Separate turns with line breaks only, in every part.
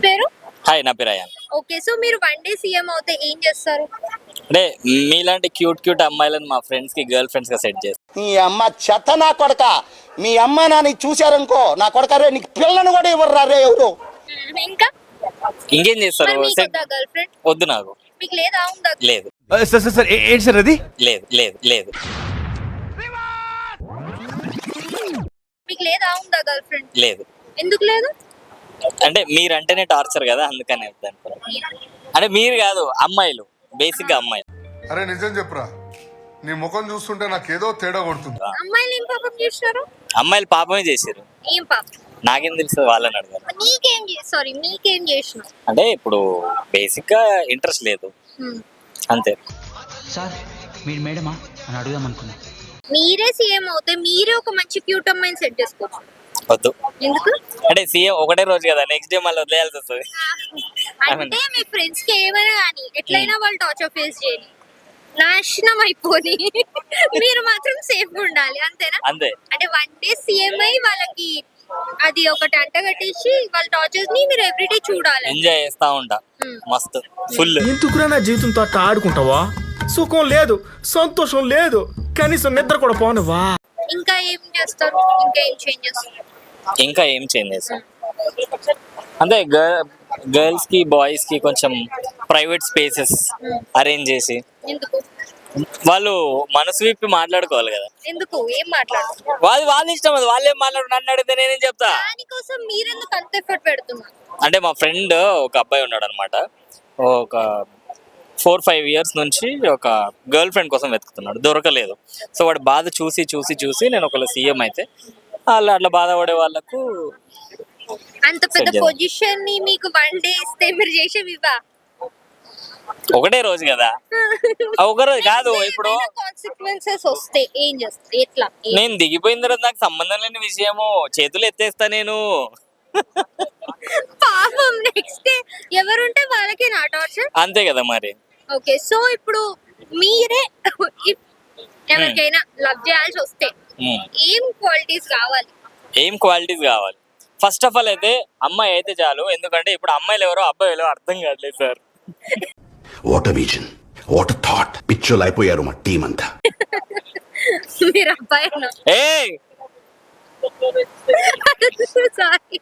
పేరు?
హాయ్, నా పేరు అయాన్.
ఓకే, సో మీరు వన్ డే సీఎం అవుతే ఏం చేస్తారు?
అంటే మీలాంటి క్యూట్ అమ్మాయిలను మా ఫ్రెండ్స్ కి గర్ల్ ఫ్రెండ్స్ గా సెట్ చేస్తాను.
నీ అమ్మ చెత్త నా కొడక, మీ అమ్మ నాని చూశారనుకో నా కొడక రే, నీకు పిల్లను కూడా ఇవ్వరు రే ఎవరు.
ఇంకా
ఇంకేం చేస్తారు?
గర్ల్ ఫ్రెండ్
వద్దు, నాకు
మీకు లేదా? ఉందా?
లేదు
సార్ ఏంటి సార్ అది?
లేదు లేదు లేదు
మీకు లేదా? ఉందా గర్ల్ ఫ్రెండ్?
లేదు.
ఎందుకు లేదు?
అంటే మీరంటేనే టార్చర్ కదా, అందుకని చెప్తాను. అంటే మీరు కాదు, అమ్మాయిలు, బేసిక్ గా అమ్మాయిలు.
అరే నిజం చెప్పురా, నీ ముఖం చూస్తుంటే నాకేదో తేడా కొడుతుంది.
అమ్మాయిలు ఏం పాపం చేశారు?
అమ్మాయిలు పాపమే చేశారు.
ఏం పాపం?
నాకేం తెలుసు, వాళ్ళని అడగాలి.
మీకేం చేసిన?
అంటే ఇప్పుడు బేసిక్ గా ఇంట్రెస్ట్ లేదు, అంతే.
సార్ మీరు మేడమా అని అడుగుదాం అనుకున్నా.
మీరే సీఎం అవుతే మీరే ఒక మంచి క్యూట్ అమ్మాయిని సెట్ చేసుకోవచ్చు.
వద్దు.
ఎందుకు?
అంటే సీఎం ఒకటే రోజు కదా, నెక్స్ట్ డే మళ్ళీ వదిలేయాల్సి వస్తుంది.
అంటే మీ ఫ్రెండ్స్ కి ఏమైనా కానీ ఎట్లయినా వాళ్ళు టార్చర్ ఫేస్ చేయాలి, నాశనం అయిపోయి మీరు మాత్రం సేఫ్ గా ఉండాలి, అంతేనా?
అంతే.
అంటే వన్ డే సీఎం అయి వాళ్ళకి అది ఒకటి అంట కట్టేసి వాళ్ళ టార్చర్స్ ని మీరు ఎవ్రీడే చూడాలి,
ఎంజాయ్ చేస్తా ఉంటా మస్తు ఫుల్.
ఎందుకురా నా జీవితంతో అట్లా ఆడుకుంటావా? సుఖం లేదు, సంతోషం లేదు, కనీసం నిద్ర కూడా పోనవా?
ఇంకా ఏం చేస్తారు?
ఇంకా ఏం చేంజ్ చేస్తాం అంటే గర్ల్స్ కి బాయ్స్ కి కొంచెం ప్రైవేట్ స్పేసెస్ అరేంజ్ చేసి
ఎందుకు?
వాళ్ళు మనసు విప్పి మాట్లాడుకోవాలి కదా.
ఎందుకు? ఏం మాట్లాడుతున్నారు?
వాళ్ళ ఇష్టం, అది వాళ్ళేం మాట్లాడు, నన్ను అడిగితే నేనేం చెప్తా.
దానికోసం మీరెందుకు అంత ఎఫర్ట్ పెడుతున్నారు?
అంటే మా ఫ్రెండ్ ఒక అబ్బాయి ఉన్నాడు అనమాట, ఒక 4-5 years నుంచి ఒక గర్ల్ ఫ్రెండ్ కోసం వెతుకుతున్నాడు, దొరకలేదు. సో వాడు బాధ చూసి నేను ఒకవేళ సీఎం అయితే వాళ్ళు అట్లా బాధపడే వాళ్ళకు
అంత పెద్ద పొజిషన్ ని మీకు వన్ డే ఇస్తే మీరు చేసేవివా?
ఒకటే రోజు కదా, ఒక రోజు కాదు. ఇప్పుడు
కాన్సిక్వెన్సెస్ వస్తే ఏం చేస్తారు? ఎట్లా?
నేను దిగిపోయిన తర్వాత నాకు సంబంధం లేని విషయము చేతులు ఎత్తేస్తా నేను.
పాపం నెక్స్ట్ డే ఎవరుంటే వాళ్ళకి నా టార్చర్,
అంతే కదా మరి.
ఓకే, సో ఇప్పుడు మీరే ఎవరికైనా లవ్ చేయాల్సి వస్తే ఏం క్వాలిటీస్
కావాలి? ఫస్ట్ ఆఫ్ ఆల్ అయితే అమ్మాయి అయితే చాలు, ఎందుకంటే ఇప్పుడు అమ్మాయిలు ఎవరో అబ్బాయిలు అర్థం కావట్లేదు sir.
What vision, what thought, పిక్చర్లు అయిపోయారు మా టీం అంతా.
మీరు అబ్బాయినా? సారీ,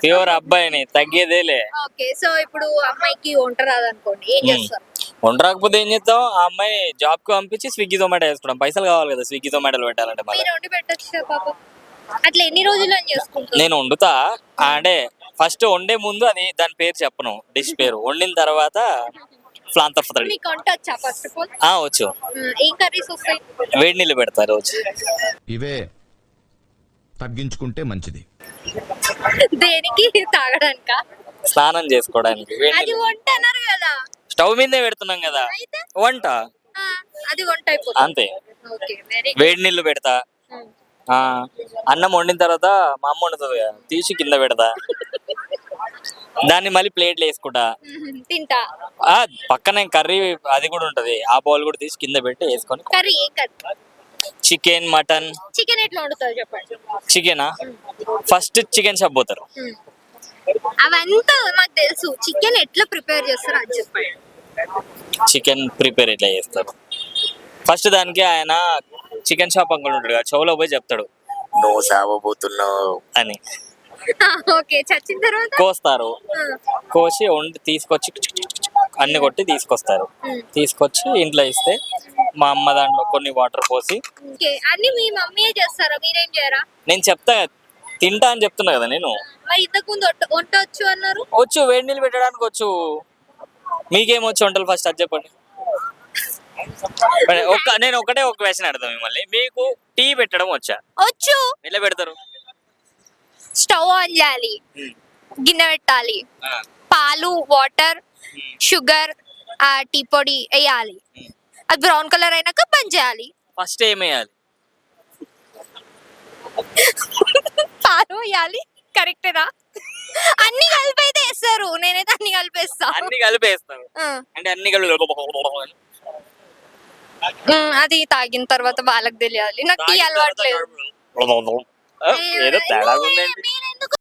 ప్యూర్ అబ్బాయిని, తగ్గేదేలే.
ఓకే, సో ఇప్పుడు అమ్మాయికి వంట రాదనుకోండి, ఏం చేస్తారు?
వంట రాకపోతే ఏం చేస్తాం? ఆ అమ్మాయి జాబ్ కి పంపించి స్విగ్గీ జొమాటో వేసుకోవడం. పైసలు కావాలి కదా స్విగ్గీ జొమాటోలు పెట్టాలంటే.
మీరు వండి పెట్టచ్చు పాపం. అట్లా ఎన్ని రోజులు అని చేసుకుంటారు?
నేను వండుతా, అంటే ఫస్ట్ వండే ముందు అది దాని పేరు చెప్పను, డిష్ పేరు. వండిన తర్వాత ఫ్లాంతర్
మీకు వంట వచ్చా? ఫస్ట్ ఆఫ్ ఆల్
వచ్చు.
ఏం కర్రీస్ వస్తాయి?
వేడి నీళ్ళు పెడతారు రోజు.
ఇవే తగ్గించుకుంటే మంచిది.
దేనికి? తాగడానిక?
స్నానం చేసుకోవడానికి.
అది వంట అన్నారు కదా,
స్టవ్ మీదే పెడుతున్నాం కదా వంట,
అది వంట అయిపోతుంది,
అంతే.
ఓకే, వెరీ
వేడి నీళ్ళు పెడతా. అన్నం వండిన తర్వాత మా అమ్మ వండుతుంది కదా, తీసి కింద పెడతా. దాన్ని మళ్ళీ ప్లేట్లు వేసుకుంటా,
తింటా.
పక్కన కర్రీ అది కూడా ఉంటది, ఆ బౌల్ కూడా తీసి కింద పెట్టి వేసుకొని.
కర్రీ ఏం కర్రీ?
Chicken, mutton.
చికెన్ ఎట్లా వండుతారు చెప్పండి?
చికెనా? ఫస్ట్ చికెన్ షాప్ పోతారు.
అవంతా నాకు తెలుసు, చికెన్ ఎట్లా ప్రిపేర్ చేస్తారు అది చెప్పండి.
చికెన్ ప్రిపేర్ ఎట్లా చేస్తారు? ఫస్ట్ దానికి ఆయన చికెన్ షాప్ అంకుల్ ఉంటాడు, చెవులో పోయి చెప్తాడు, నువ్వు సావబోతున్నావు అని.
ఓకే, చచ్చిన తర్వాత
కోస్తారు, కోసి వండి తీసుకొచ్చి అన్ని కొట్టి తీసుకొస్తారు. తీసుకొచ్చి ఇంట్లో ఇస్తే మా అమ్మ దాంట్లో కొన్ని వాటర్ పోసి.
అన్ని మీ మమ్మీయే చేస్తారా? మీరేం చేయరా?
నేను చెప్తా, తింటా అని చెప్తున్నా కదా నేను.
మరి ఇంతకు ముందు వంట వచ్చు అన్నారు.
వచ్చు, వేడి నీళ్ళు పెట్టడానికి వచ్చు. మీకేమొచ్చు వంటలు? ఫస్ట్ అది చెప్పండి. నేను ఒకటే ఒక క్వశ్చన్ అడతాను మిమ్మల్ని, మీకు టీ పెట్టడం వచ్చా?
వచ్చు.
ఎట్లా పెడతారు?
స్టవ్ ఆన్ చేయాలి, గిన్నె పెట్టాలి, పాలు, వాటర్, షుగర్, టీ పొడి వేయాలి, అది బ్రౌన్ కలర్ అయినాక బంద్ చేయాలి.
ఫస్ట్ ఏం వేయాలి?
పాలు వేయాలి, కరెక్టేనా? అన్ని కలిపైతే వేస్తారు, నేనైతే అన్ని కలిపేస్తా.
అన్ని కలిపేస్తాను అంటే అన్ని కలిపి
అది తాగిన తర్వాత వాళ్ళకి తెలియాలి, నాకు టీ అలవాట్లేదు.
ఏదో తేడా ఉందండి.
నేను ఎందుకు